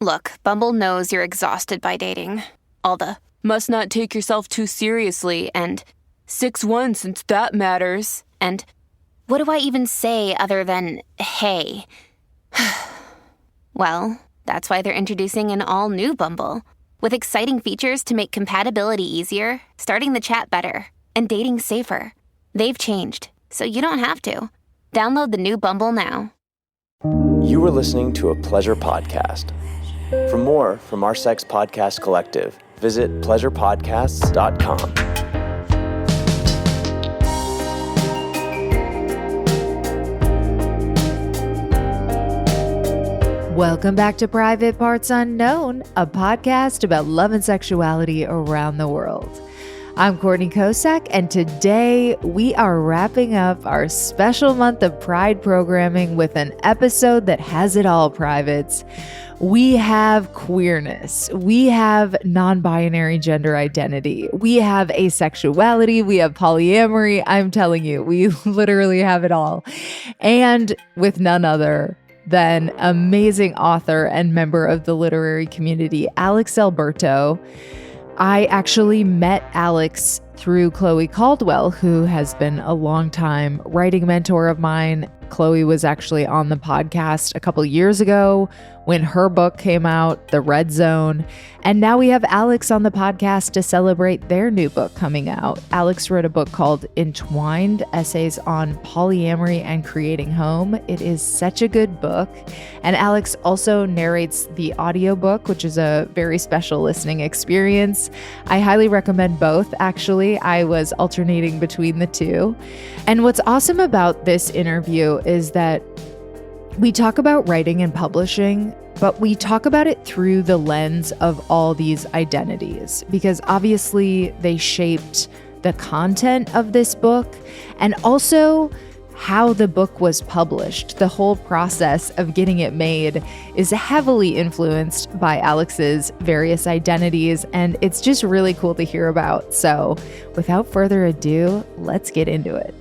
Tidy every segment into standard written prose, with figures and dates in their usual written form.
Look, Bumble knows you're exhausted by dating. All the must not take yourself too seriously and 6'1" since that matters. And what do I even say other than hey? Well, that's why they're introducing an all-new Bumble with exciting features to make compatibility easier, starting the chat better, and dating safer. They've changed, so you don't have to. Download the new Bumble now. You were listening to a Pleasure podcast. For more from our Sex Podcast Collective, visit pleasurepodcasts.com. Welcome back to Private Parts Unknown, a podcast about love and sexuality around the world. I'm Courtney Kosak, and today we are wrapping up our special month of Pride programming with an episode that has it all, privates. We have queerness, we have non-binary gender identity, we have asexuality, we have polyamory. I'm telling you, we literally have it all. And with none other than amazing author and member of the literary community, Alberto. I actually met Alex through Chloe Caldwell, who has been a longtime writing mentor of mine. Chloe was actually on the podcast a couple years ago when her book came out, The Red Zone. And now we have Alex on the podcast to celebrate their new book coming out. Alex wrote a book called Entwined, Essays on Polyamory and Creating Home. It is such a good book. And Alex also narrates the audiobook, which is a very special listening experience. I highly recommend both, actually. I was alternating between the two. And what's awesome about this interview is that we talk about writing and publishing, but we talk about it through the lens of all these identities, because obviously they shaped the content of this book and also how the book was published. The whole process of getting it made is heavily influenced by Alex's various identities, and it's just really cool to hear about. So without further ado, let's get into it.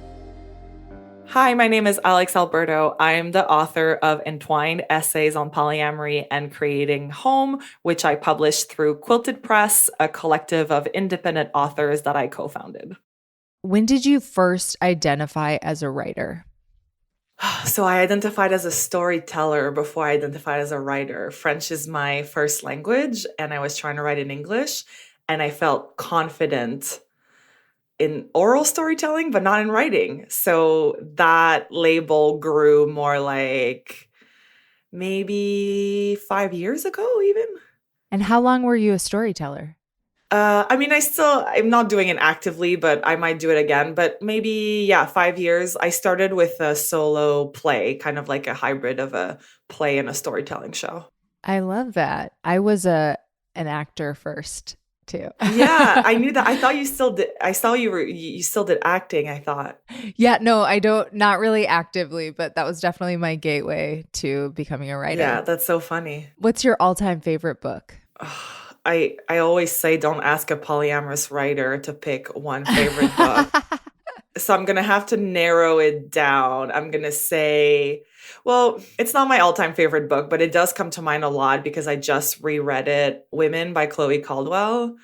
Hi, my name is Alberto. I'm the author of Entwined, Essays on Polyamory and Creating Home, which I published through Quilted Press, a collective of independent authors that I co-founded. When did you first identify as a writer? So I identified as a storyteller before I identified as a writer. French is my first language, and I was trying to write in English, and I felt confident in oral storytelling, but not in writing. So that label grew more like maybe 5 years ago even. And how long were you a storyteller? I'm not doing it actively, but I might do it again. But maybe, 5 years. I started with a solo play, kind of like a hybrid of a play and a storytelling show. I love that. I was an actor first too. Yeah, I knew that. I thought you still did. I saw you still did acting, I thought. Yeah, no, I don't, not really actively, but that was definitely my gateway to becoming a writer. Yeah, that's so funny. What's your all-time favorite book? I always say don't ask a polyamorous writer to pick one favorite book. So I'm going to have to narrow it down. I'm going to say, well, it's not my all-time favorite book, but it does come to mind a lot because I just reread it, Women by Chloe Caldwell.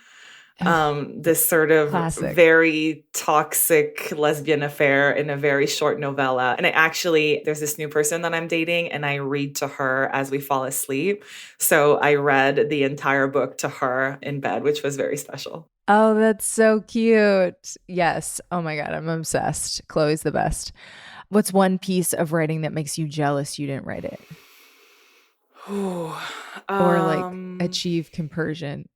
This sort of Classic. Very toxic lesbian affair in a very short novella. And there's this new person that I'm dating and I read to her as we fall asleep. So I read the entire book to her in bed, which was very special. Oh, that's so cute. Yes. Oh my God, I'm obsessed. Chloe's the best. What's one piece of writing that makes you jealous you didn't write it? Or like achieve compersion?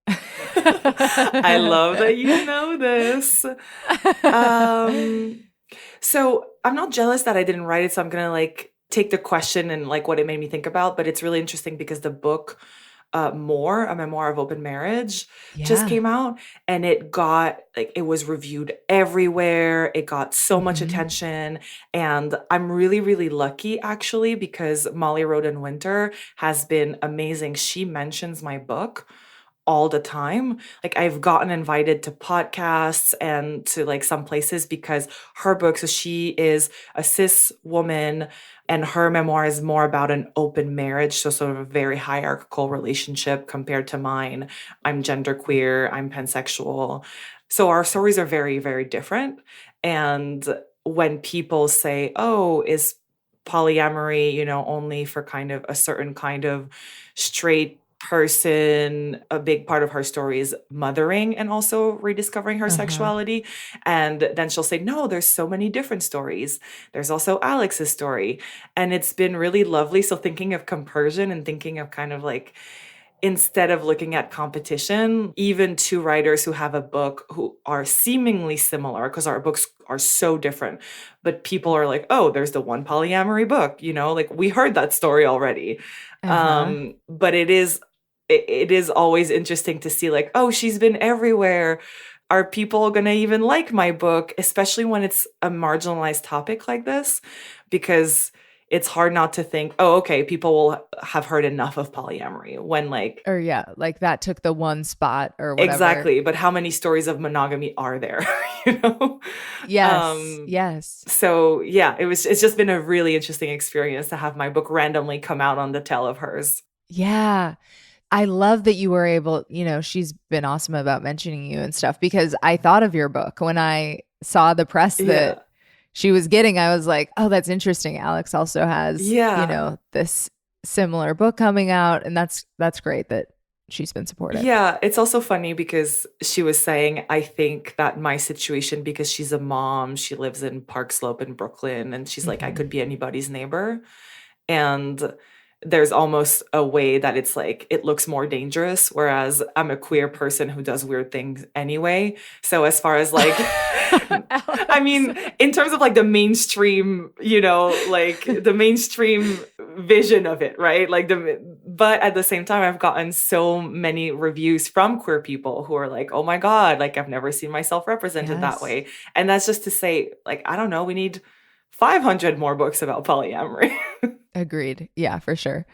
I love that you know this. So I'm not jealous that I didn't write it. So I'm going to take the question and what it made me think about. But it's really interesting because the book, a memoir of open marriage, just came out, and it was reviewed everywhere. It got so much attention, and I'm really, really lucky actually because Molly Roden Winter has been amazing. She mentions my book all the time. Like I've gotten invited to podcasts and to like some places because her book, so she is a cis woman and her memoir is more about an open marriage, so sort of a very hierarchical relationship compared to mine. I'm genderqueer, I'm pansexual. So our stories are very, very different. And when people say, oh, is polyamory, only for kind of a certain kind of straight person, a big part of her story is mothering and also rediscovering her Uh-huh. sexuality. And then she'll say, no, there's so many different stories. There's also Alex's story. And it's been really lovely. So thinking of compersion and thinking of kind of like, instead of looking at competition, even two writers who have a book who are seemingly similar, because our books are so different, but people are like, oh, there's the one polyamory book, like we heard that story already. Uh-huh. But it is always interesting to see like, oh, she's been everywhere. Are people going to even like my book, especially when it's a marginalized topic like this? Because it's hard not to think, oh, okay, people will have heard enough of polyamory when like, Or yeah, like that took the one spot or whatever. exactly. But how many stories of monogamy are there? you know? Yes. Um, Yes. so yeah, it's just been a really interesting experience to have my book randomly come out on the tail of hers. Yeah. I love that you were able, she's been awesome about mentioning you and stuff because I thought of your book when I saw the press Yeah. that she was getting. I was like, oh, that's interesting. Alex also has, Yeah. this similar book coming out. And that's great that she's been supportive. Yeah, it's also funny because she was saying, I think that my situation, because she's a mom, she lives in Park Slope in Brooklyn, and she's like, I Mhm. could be anybody's neighbor. And there's almost a way that it's like it looks more dangerous, whereas I'm a queer person who does weird things anyway. So as far as like I Alex. mean, in terms of like the mainstream, like the mainstream vision of it, right? But at the same time, I've gotten so many reviews from queer people who are like, oh my God, like I've never seen myself represented that Yes. way. And that's just to say, like, I don't know, we need 500 more books about polyamory. Agreed. Yeah, for sure.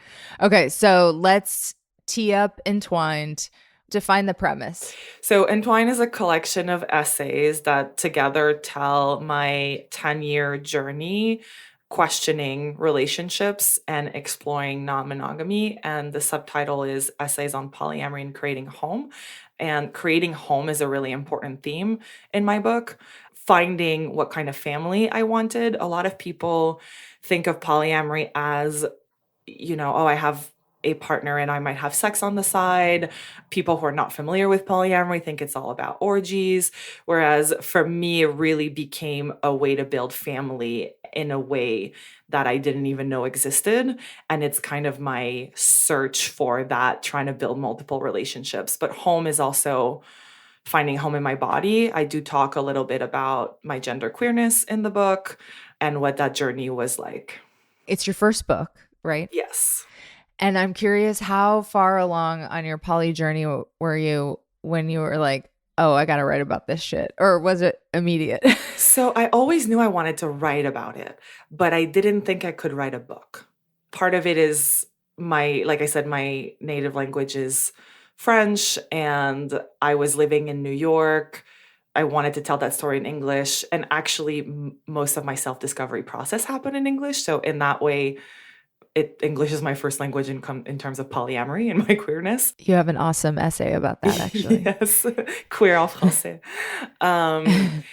Okay, so let's tee up Entwined. Define the premise. So, Entwine is a collection of essays that together tell my 10-year journey questioning relationships and exploring non monogamy. And the subtitle is Essays on Polyamory and Creating Home. And creating home is a really important theme in my book. Finding what kind of family I wanted. A lot of people think of polyamory as, oh, I have a partner and I might have sex on the side. People who are not familiar with polyamory think it's all about orgies. Whereas for me, it really became a way to build family in a way that I didn't even know existed. And it's kind of my search for that, trying to build multiple relationships. But home is also finding home in my body. I do talk a little bit about my gender queerness in the book and what that journey was like. It's your first book, right? Yes. And I'm curious how far along on your poly journey were you when you were like, oh, I got to write about this shit? Or was it immediate? So I always knew I wanted to write about it, but I didn't think I could write a book. Part of it is like I said, my native language is French, and I was living in New York. I wanted to tell that story in English. And actually, most of my self discovery process happened in English. So, in that way, English is my first language in terms of polyamory and my queerness. You have an awesome essay about that, actually. Yes, queer en français. Um,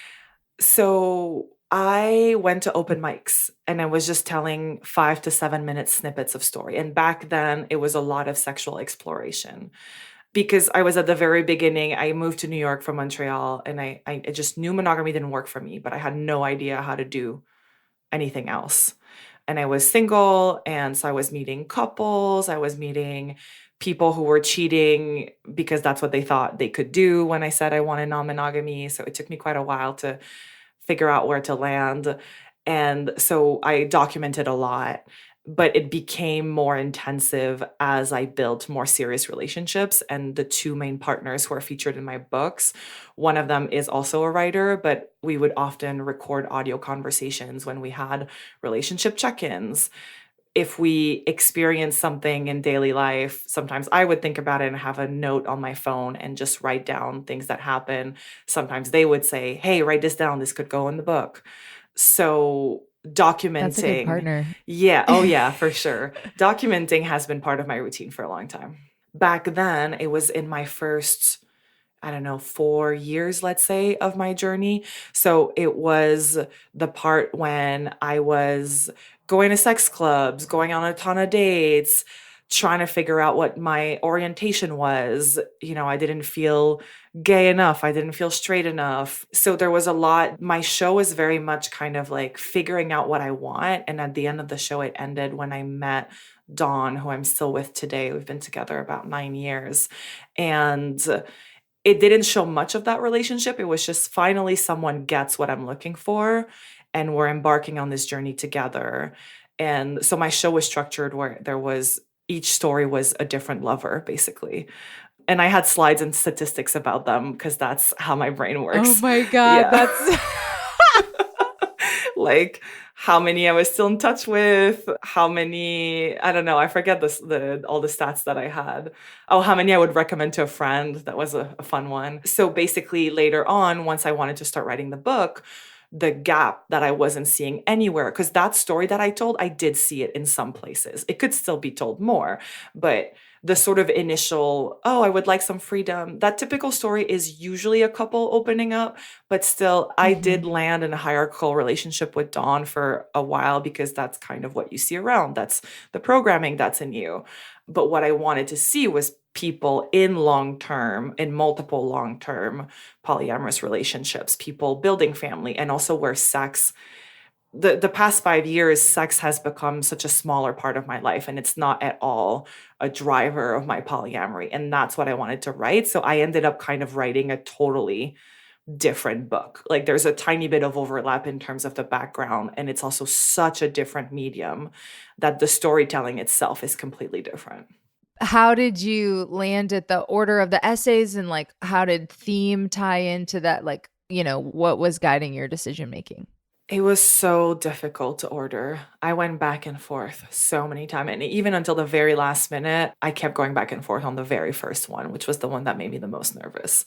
so I went to open mics and I was just telling 5 to 7 minute snippets of story. And back then, it was a lot of sexual exploration because I was at the very beginning. I moved to New York from Montreal, and I just knew monogamy didn't work for me, but I had no idea how to do anything else. And I was single, and so I was meeting couples, I was meeting people who were cheating because that's what they thought they could do when I said I wanted non-monogamy. So it took me quite a while to figure out where to land. And so I documented a lot, but it became more intensive as I built more serious relationships. And the two main partners who are featured in my books, one of them is also a writer, but we would often record audio conversations when we had relationship check-ins. if we experience something in daily life, sometimes I would think about it and have a note on my phone and just write down things that happen. Sometimes they would say, hey, write this down. This could go in the book. So That's a good documenting, partner. yeah, oh yeah, for sure. Documenting has been part of my routine for a long time. Back then, it was in my first, I don't know, 4 years, let's say, of my journey. So it was the part when I was going to sex clubs, going on a ton of dates, trying to figure out what my orientation was. I didn't feel gay enough. I didn't feel straight enough. So there was a lot. My show was very much kind of like figuring out what I want. And at the end of the show, it ended when I met Dawn, who I'm still with today. We've been together about 9 years. And it didn't show much of that relationship. It was just finally someone gets what I'm looking for, and we're embarking on this journey together. And so my show was structured where each story was a different lover, basically. And I had slides and statistics about them because that's how my brain works. Oh my God, Yeah. that's Like how many I was still in touch with, how many, I don't know, I forget all the stats that I had. Oh, how many I would recommend to a friend. That was a fun one. So basically later on, once I wanted to start writing the book, the gap that I wasn't seeing anywhere, because that story that I told, I did see it in some places. It could still be told more, but the sort of initial, oh, I would like some freedom, that typical story is usually a couple opening up, but still, I did land in a hierarchical relationship with Dawn for a while because that's kind of what you see around. That's the programming that's in you. But what I wanted to see was people in multiple long-term polyamorous relationships, people building family, and also where sex, the past 5 years, sex has become such a smaller part of my life, and it's not at all a driver of my polyamory. And that's what I wanted to write. So I ended up kind of writing a totally different book. Like there's a tiny bit of overlap in terms of the background, and it's also such a different medium that the storytelling itself is completely different. How did you land at the order of the essays, and like how did theme tie into that? Like, what was guiding your decision making? It was so difficult to order. I went back and forth so many times. And even until the very last minute, I kept going back and forth on the very first one, which was the one that made me the most nervous.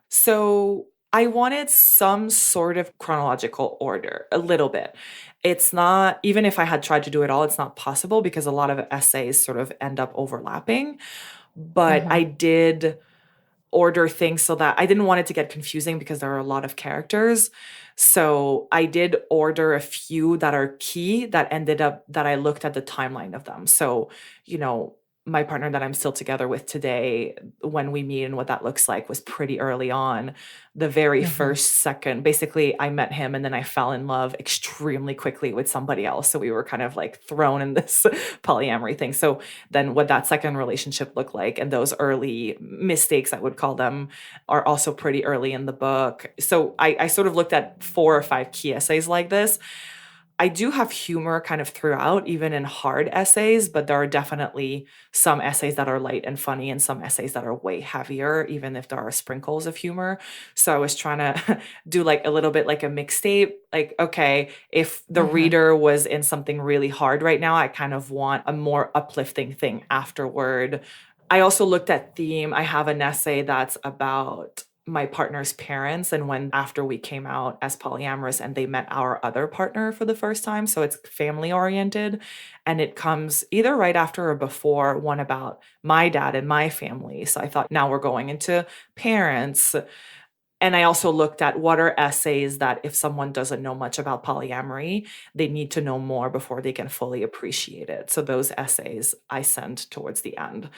So I wanted some sort of chronological order, a little bit. It's not, even if I had tried to do it all, it's not possible because a lot of essays sort of end up overlapping. But I did order things so that I didn't want it to get confusing because there are a lot of characters. So I did order a few that are key that ended up that I looked at the timeline of them. So, my partner that I'm still together with today, when we meet and what that looks like was pretty early on. The very first second, basically, I met him and then I fell in love extremely quickly with somebody else. So we were kind of like thrown in this polyamory thing. So then what that second relationship looked like and those early mistakes, I would call them, are also pretty early in the book. So I sort of looked at 4 or 5 key essays like this. I do have humor kind of throughout, even in hard essays, but there are definitely some essays that are light and funny and some essays that are way heavier, even if there are sprinkles of humor. So I was trying to do like a little bit like a mixtape. Like, okay, if the reader was in something really hard right now, I kind of want a more uplifting thing afterward. I also looked at theme. I have an essay that's about my partner's parents and when after we came out as polyamorous and they met our other partner for the first time. So it's family oriented, and it comes either right after or before one about my dad and my family. So I thought now we're going into parents. And I also looked at what are essays that if someone doesn't know much about polyamory, they need to know more before they can fully appreciate it. So those essays I send towards the end.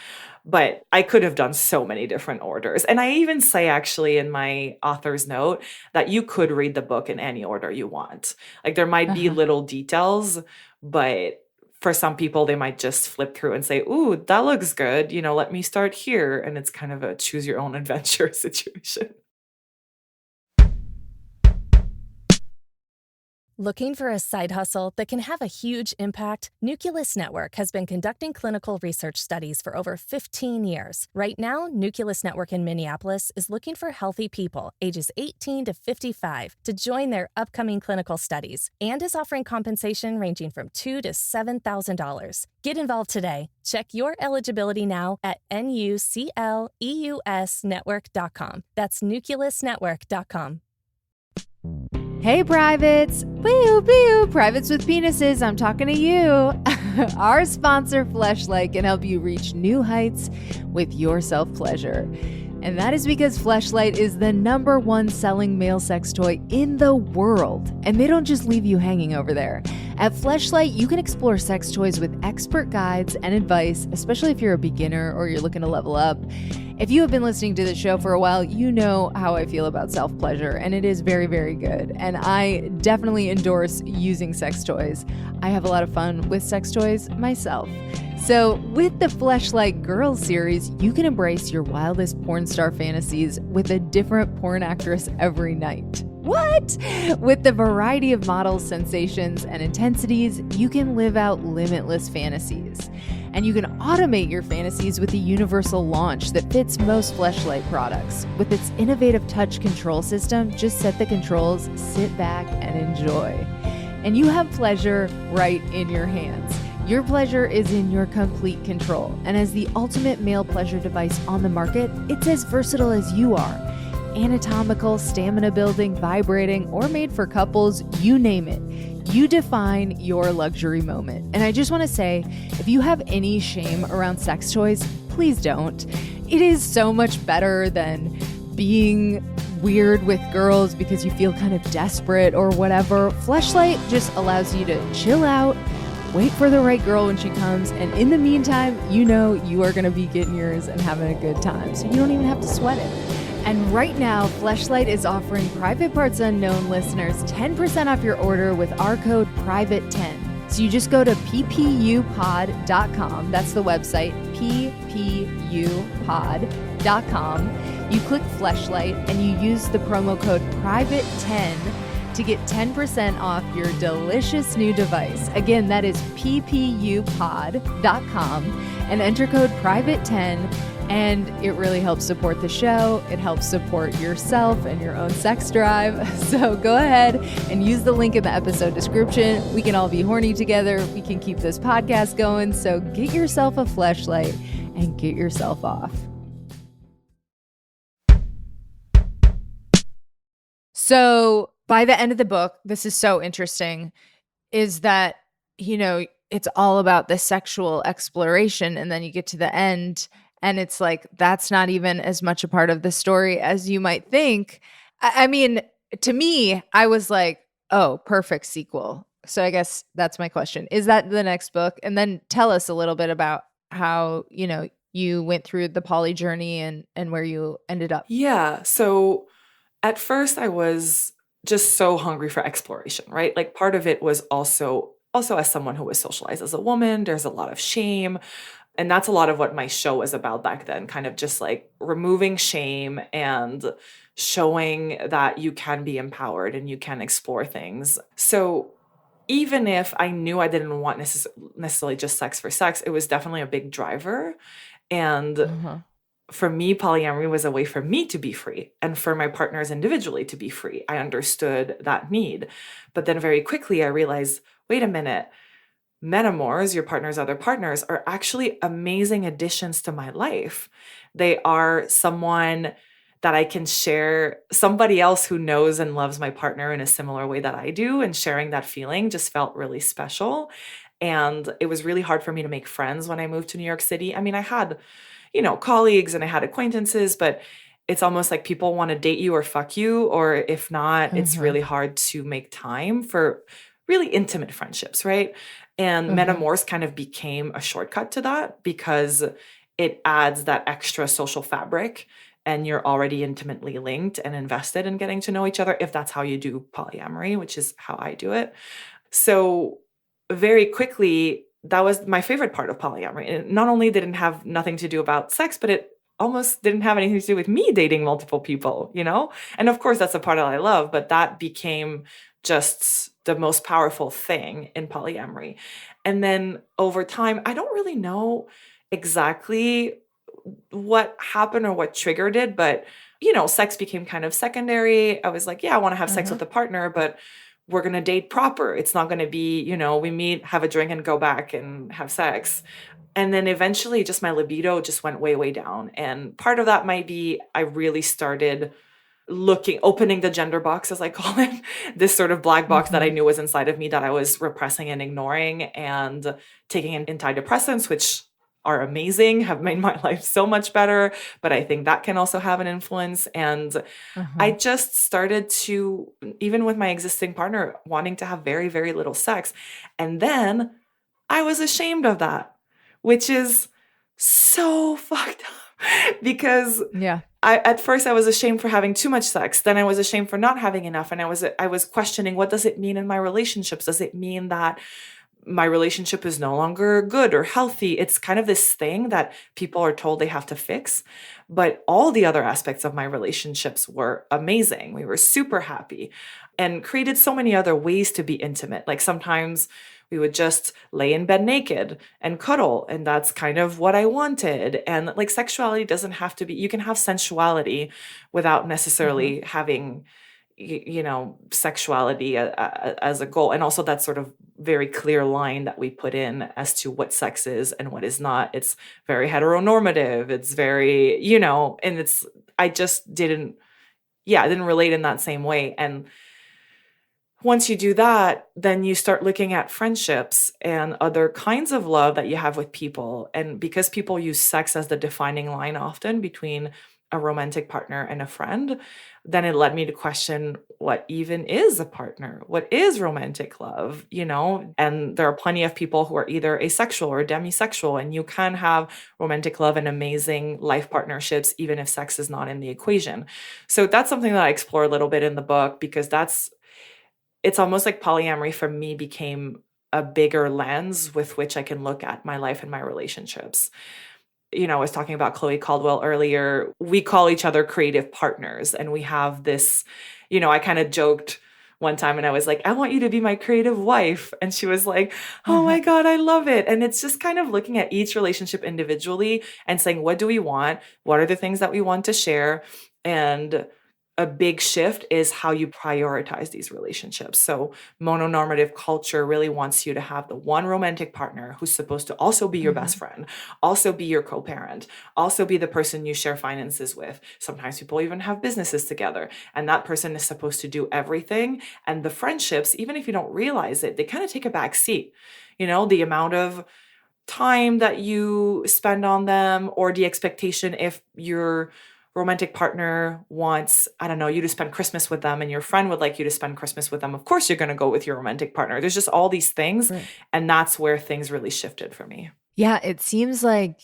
But I could have done so many different orders. And I even say actually in my author's note that you could read the book in any order you want. Like there might be little details, but for some people, they might just flip through and say, ooh, that looks good. Let me start here. And it's kind of a choose your own adventure situation. Looking for a side hustle that can have a huge impact? Nucleus Network has been conducting clinical research studies for over 15 years. Right now, Nucleus Network in Minneapolis is looking for healthy people ages 18 to 55 to join their upcoming clinical studies and is offering compensation ranging from $2,000 to $7,000. Get involved today. Check your eligibility now at nucleusnetwork.com. That's nucleusnetwork.com. Hey, privates! Boo, boo! Privates with penises, I'm talking to you. Our sponsor, Fleshlight, can help you reach new heights with your self-pleasure. And that is because Fleshlight is the #1 selling male sex toy in the world. And they don't just leave you hanging over there. At Fleshlight, you can explore sex toys with expert guides and advice, especially if you're a beginner or you're looking to level up. If you have been listening to the show for a while, you know how I feel about self-pleasure, and it is very, very good. And I definitely endorse using sex toys. I have a lot of fun with sex toys myself. So with the Fleshlight Girls series, you can embrace your wildest porn star fantasies with a different porn actress every night. What? With the variety of models, sensations, and intensities, you can live out limitless fantasies. And you can automate your fantasies with the universal launch that fits most Fleshlight products. With its innovative touch control system, just set the controls, sit back, and enjoy. And you have pleasure right in your hands. Your pleasure is in your complete control. And as the ultimate male pleasure device on the market, it's as versatile as you are. Anatomical, stamina building, vibrating, or made for couples, you name it. You define your luxury moment. And I just want to say, if you have any shame around sex toys, please don't. It is so much better than being weird with girls because you feel kind of desperate or whatever. Fleshlight just allows you to chill out, wait for the right girl when she comes, and in the meantime, you know you are going to be getting yours and having a good time. So you don't even have to sweat it. And right now, Fleshlight is offering Private Parts Unknown listeners 10% off your order with our code PRIVATE10. So you just go to ppupod.com. That's the website, ppupod.com. You click Fleshlight and you use the promo code PRIVATE10 to get 10% off your delicious new device. Again, that is ppupod.com and enter code PRIVATE10. And it really helps support the show. It helps support yourself and your own sex drive. So go ahead and use the link in the episode description. We can all be horny together. We can keep this podcast going. So get yourself a Fleshlight and get yourself off. So by the end of the book, this is so interesting, is that, you know, it's all about the sexual exploration. And then you get to the end and it's like, that's not even as much a part of the story as you might think. I mean, to me, I was like, oh, perfect sequel. So I guess that's my question. Is that the next book? And then tell us a little bit about how, you know, you went through the poly journey and where you ended up. Yeah. So at first I was just so hungry for exploration, right? Like part of it was also as someone who was socialized as a woman, there's a lot of shame. And that's a lot of what my show was about back then, kind of just like removing shame and showing that you can be empowered and you can explore things. So even if I knew I didn't want necessarily just sex for sex, it was definitely a big driver. And for me, polyamory was a way for me to be free and for my partners individually to be free. I understood that need. But then very quickly I realized, wait a minute, metamors, your partner's other partners, are actually amazing additions to my life. They are someone that I can share, somebody else who knows and loves my partner in a similar way that I do, and sharing that feeling just felt really special. And it was really hard for me to make friends when I moved to New York City. I mean, I had, you know, colleagues and I had acquaintances, but it's almost like people want to date you or fuck you, or if not, it's really hard to make time for really intimate friendships, right? And metamors kind of became a shortcut to that because it adds that extra social fabric and you're already intimately linked and invested in getting to know each other if that's how you do polyamory, which is how I do it. So very quickly, that was my favorite part of polyamory. And not only did it have nothing to do about sex, but it almost didn't have anything to do with me dating multiple people, you know? And of course, that's a part that I love, but that became just the most powerful thing in polyamory. And then over time, I don't really know exactly what happened or what triggered it, but sex became kind of secondary. I was like, yeah, I want to have sex with a partner, but we're going to date proper. It's not going to be, we meet, have a drink and go back and have sex. And then eventually just my libido just went way, way down. And part of that might be I really started opening the gender box, as I call it, this sort of black box that I knew was inside of me that I was repressing and ignoring, and taking in antidepressants, which are amazing, have made my life so much better. But I think that can also have an influence. And I just started to, even with my existing partner, wanting to have very, very little sex. And then I was ashamed of that, which is so fucked up because at first I was ashamed for having too much sex. Then I was ashamed for not having enough. And I was questioning, what does it mean in my relationships? Does it mean that my relationship is no longer good or healthy? It's kind of this thing that people are told they have to fix. But all the other aspects of my relationships were amazing. We were super happy and created so many other ways to be intimate. Like sometimes we would just lay in bed naked and cuddle, and that's kind of what I wanted. And like sexuality doesn't have to be, you can have sensuality without necessarily having sexuality as a goal. And also that sort of very clear line that we put in as to what sex is and what is not. It's very heteronormative. It's very, and I just didn't relate in that same way. And once you do that, then you start looking at friendships and other kinds of love that you have with people. And because people use sex as the defining line often between a romantic partner and a friend, then it led me to question what even is a partner? What is romantic love? And there are plenty of people who are either asexual or demisexual, and you can have romantic love and amazing life partnerships, even if sex is not in the equation. So that's something that I explore a little bit in the book, because it's almost like polyamory for me became a bigger lens with which I can look at my life and my relationships. I was talking about Chloe Caldwell earlier. We call each other creative partners, and we have this, I kind of joked one time and I was like, I want you to be my creative wife. And she was like, oh my God, I love it. And it's just kind of looking at each relationship individually and saying, what do we want? What are the things that we want to share? And a big shift is how you prioritize these relationships. So mononormative culture really wants you to have the one romantic partner who's supposed to also be your best friend, also be your co-parent, also be the person you share finances with. Sometimes people even have businesses together, and that person is supposed to do everything. And the friendships, even if you don't realize it, they kind of take a back seat. The amount of time that you spend on them, or the expectation if you're romantic partner wants, I don't know, you to spend Christmas with them, and your friend would like you to spend Christmas with them. Of course, you're going to go with your romantic partner. There's just all these things. Right. And that's where things really shifted for me. Yeah. It seems like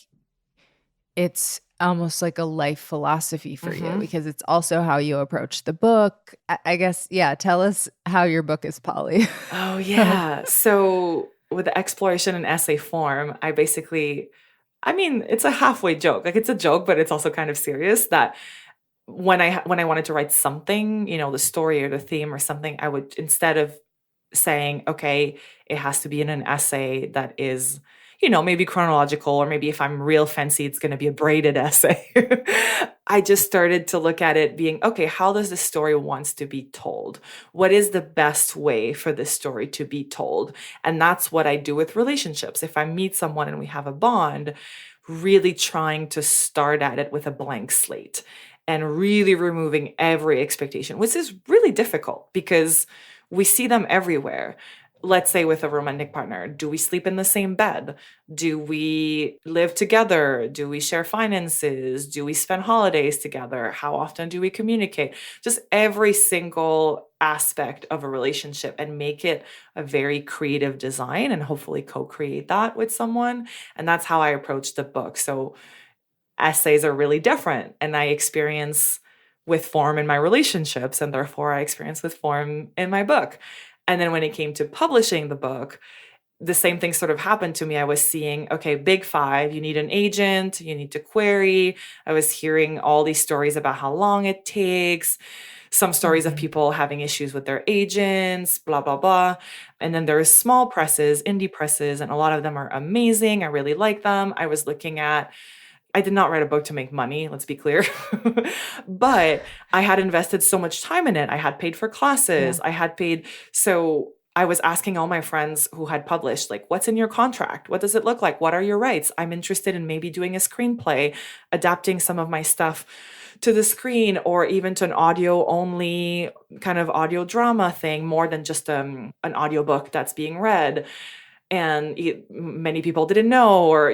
it's almost like a life philosophy for you, because it's also how you approach the book. I guess, tell us how your book is poly. Oh, yeah. So with the exploration in essay form, it's a halfway joke. Like, it's a joke, but it's also kind of serious that when I wanted to write something, the story or the theme or something, I would, instead of saying, okay, it has to be in an essay that is, maybe chronological, or maybe if I'm real fancy, it's going to be a braided essay. I just started to look at it being, okay, how does this story wants to be told? What is the best way for this story to be told? And that's what I do with relationships. If I meet someone and we have a bond, really trying to start at it with a blank slate and really removing every expectation, which is really difficult because we see them everywhere. Let's say with a romantic partner, do we sleep in the same bed? Do we live together? Do we share finances? Do we spend holidays together? How often do we communicate? Just every single aspect of a relationship, and make it a very creative design, and hopefully co-create that with someone. And that's how I approach the book. So essays are really different, and I experience with form in my relationships, and therefore I experience with form in my book. And then when it came to publishing the book, the same thing sort of happened to me. I was seeing, okay, big five, you need an agent, you need to query. I was hearing all these stories about how long it takes, some stories of people having issues with their agents, blah, blah, blah. And then there's small presses, indie presses, and a lot of them are amazing. I really like them. I was looking at, I did not write a book to make money, let's be clear. But I had invested so much time in it. I had paid for classes. I had paid. So I was asking all my friends who had published, like, what's in your contract? What does it look like? What are your rights? I'm interested in maybe doing a screenplay, adapting some of my stuff to the screen, or even to an audio only kind of audio drama thing, more than just an audiobook that's being read. And many people didn't know, or,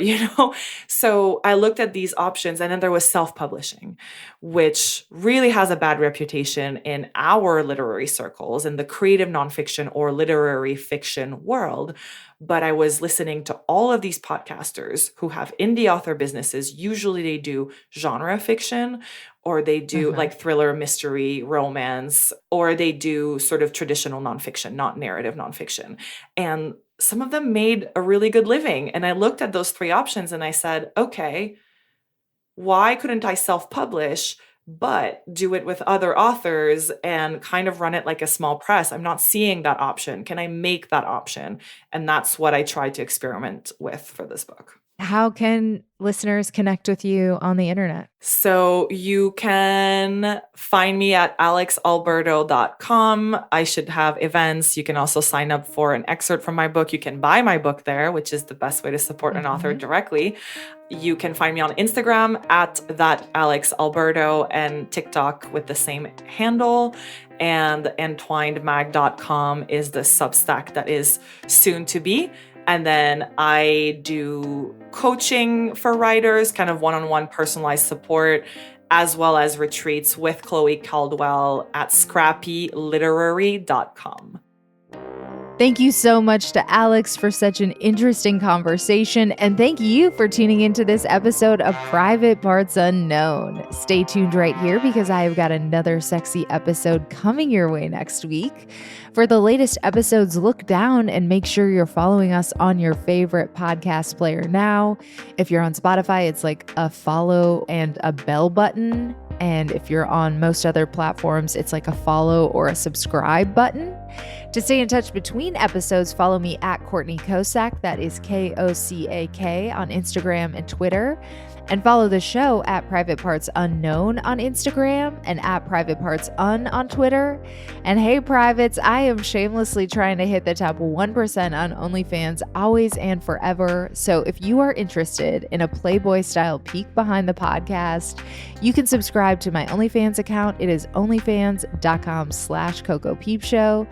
so I looked at these options. And then there was self-publishing, which really has a bad reputation in our literary circles, in the creative nonfiction or literary fiction world. But I was listening to all of these podcasters who have indie author businesses. Usually they do genre fiction, or they do like thriller, mystery, romance, or they do sort of traditional nonfiction, not narrative nonfiction. And some of them made a really good living. And I looked at those three options and I said, okay, why couldn't I self-publish, but do it with other authors and kind of run it like a small press? I'm not seeing that option. Can I make that option? And that's what I tried to experiment with for this book. How can listeners connect with you on the internet? So you can find me at alexalberto.com. I should have events. You can also sign up for an excerpt from my book. You can buy my book there, which is the best way to support an author directly. You can find me on Instagram at @AlexAlberto and TikTok with the same handle. And entwinedmag.com is the Substack that is soon to be. And then I do coaching for writers, kind of one-on-one personalized support, as well as retreats with Chloe Caldwell at scrappyliterary.com. Thank you so much to Alex for such an interesting conversation. And thank you for tuning into this episode of Private Parts Unknown. Stay tuned right here because I have got another sexy episode coming your way next week. For the latest episodes, look down and make sure you're following us on your favorite podcast player now. If you're on Spotify, it's like a follow and a bell button. And if you're on most other platforms, it's like a follow or a subscribe button. To stay in touch between episodes, follow me at Courtney Kosak, that is Kocaak, on Instagram and Twitter. And follow the show at Private Parts Unknown on Instagram and at Private Parts Un on Twitter. And hey, privates, I am shamelessly trying to hit the top 1% on OnlyFans always and forever. So if you are interested in a Playboy-style peek behind the podcast, you can subscribe to my OnlyFans account. It is onlyfans.com/CocoPeepShow.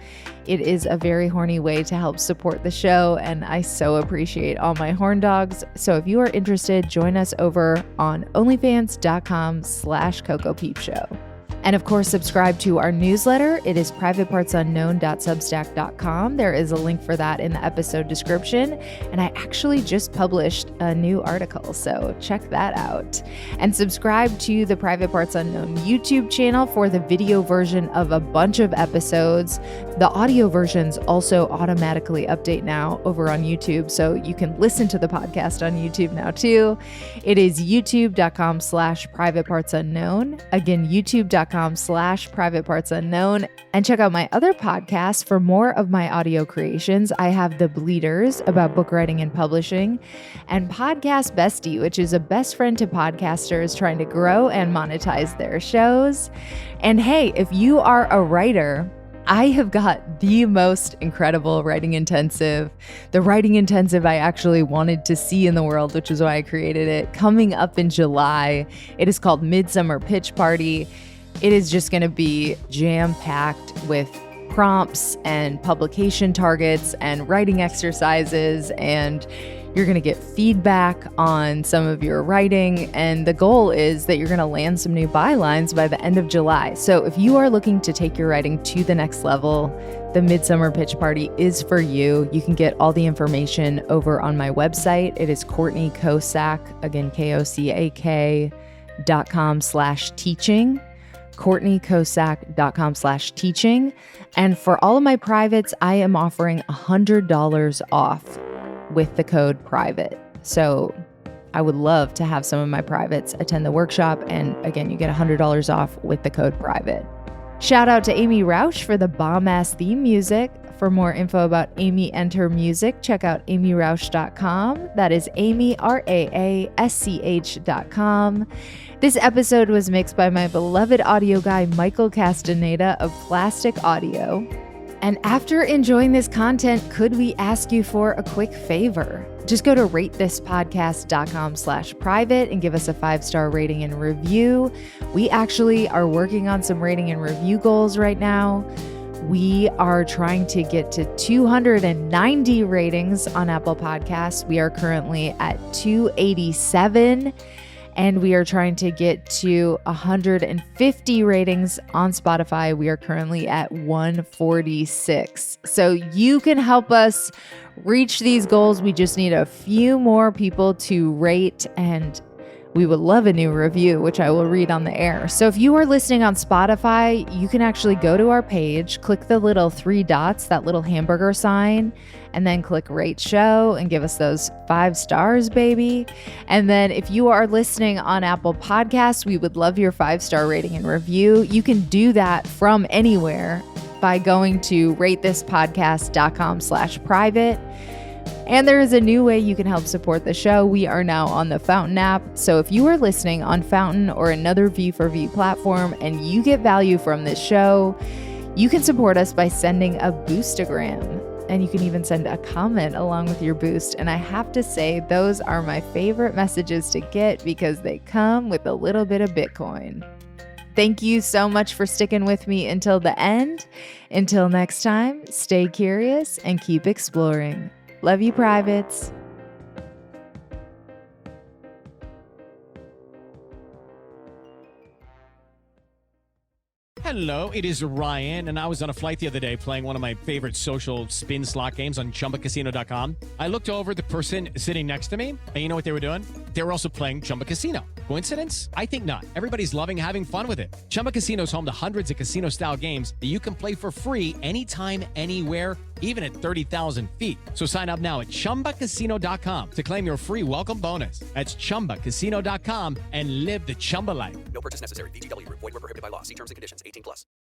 It is a very horny way to help support the show, and I so appreciate all my horn dogs. So if you are interested, join us over on onlyfans.com/CocoPeepShow. And of course, subscribe to our newsletter. It is privatepartsunknown.substack.com. There is a link for that in the episode description. And I actually just published a new article, so check that out. And subscribe to the Private Parts Unknown YouTube channel for the video version of a bunch of episodes. The audio versions also automatically update now over on YouTube, so you can listen to the podcast on YouTube now too. It is youtube.com/privatepartsunknown. Again, youtube.com/privatepartsunknown. And check out my other podcasts for more of my audio creations. I have The Bleeders about book writing and publishing, and Podcast Bestie, which is a best friend to podcasters trying to grow and monetize their shows. And hey, if you are a writer, I have got the most incredible writing intensive, the writing intensive I actually wanted to see in the world, which is why I created it, coming up in July. It is called Midsummer Pitch Party. It is just going to be jam-packed with prompts and publication targets and writing exercises, and you're going to get feedback on some of your writing, and the goal is that you're going to land some new bylines by the end of July. So if you are looking to take your writing to the next level, the Midsummer Pitch Party is for you. You can get all the information over on my website. It is Courtney Kosak, again, KOCAK.com/teaching. CourtneyKosak.com/teaching. And for all of my privates, I am offering $100 off with the code PRIVATE. So I would love to have some of my privates attend the workshop. And again, you get $100 off with the code PRIVATE. Shout out to Amy Rausch for the bomb-ass theme music. For more info about Amy and her music, check out amyrausch.com. That is Amy, RAASCH.com. This episode was mixed by my beloved audio guy, Michael Castaneda of Plastic Audio. And after enjoying this content, could we ask you for a quick favor? Just go to ratethispodcast.com/private and give us a 5-star rating and review. We actually are working on some rating and review goals right now. We are trying to get to 290 ratings on Apple Podcasts. We are currently at 287, and we are trying to get to 150 ratings on Spotify. We are currently at 146. So you can help us reach these goals. We just need a few more people to rate, and we would love a new review, which I will read on the air. So if you are listening on Spotify, you can actually go to our page, click the little 3 dots, that little hamburger sign, and then click rate show and give us those 5 stars, baby. And then if you are listening on Apple Podcasts, we would love your 5-star rating and review. You can do that from anywhere by going to ratethispodcast.com/private. And there is a new way you can help support the show. We are now on the Fountain app. So if you are listening on Fountain or another V4V platform and you get value from this show, you can support us by sending a boostagram. And you can even send a comment along with your boost. And I have to say, those are my favorite messages to get because they come with a little bit of Bitcoin. Thank you so much for sticking with me until the end. Until next time, stay curious and keep exploring. Love you, privates. Hello, it is Ryan, and I was on a flight the other day playing one of my favorite social spin slot games on ChumbaCasino.com. I looked over at the person sitting next to me, and you know what they were doing? They were also playing Chumba Casino. Coincidence? I think not. Everybody's loving having fun with it. Chumba Casino is home to hundreds of casino-style games that you can play for free anytime, anywhere, even at 30,000 feet. So sign up now at ChumbaCasino.com to claim your free welcome bonus. That's ChumbaCasino.com and live the Chumba life. No purchase necessary. VGW. Void where prohibited by law. See terms and conditions. 18+.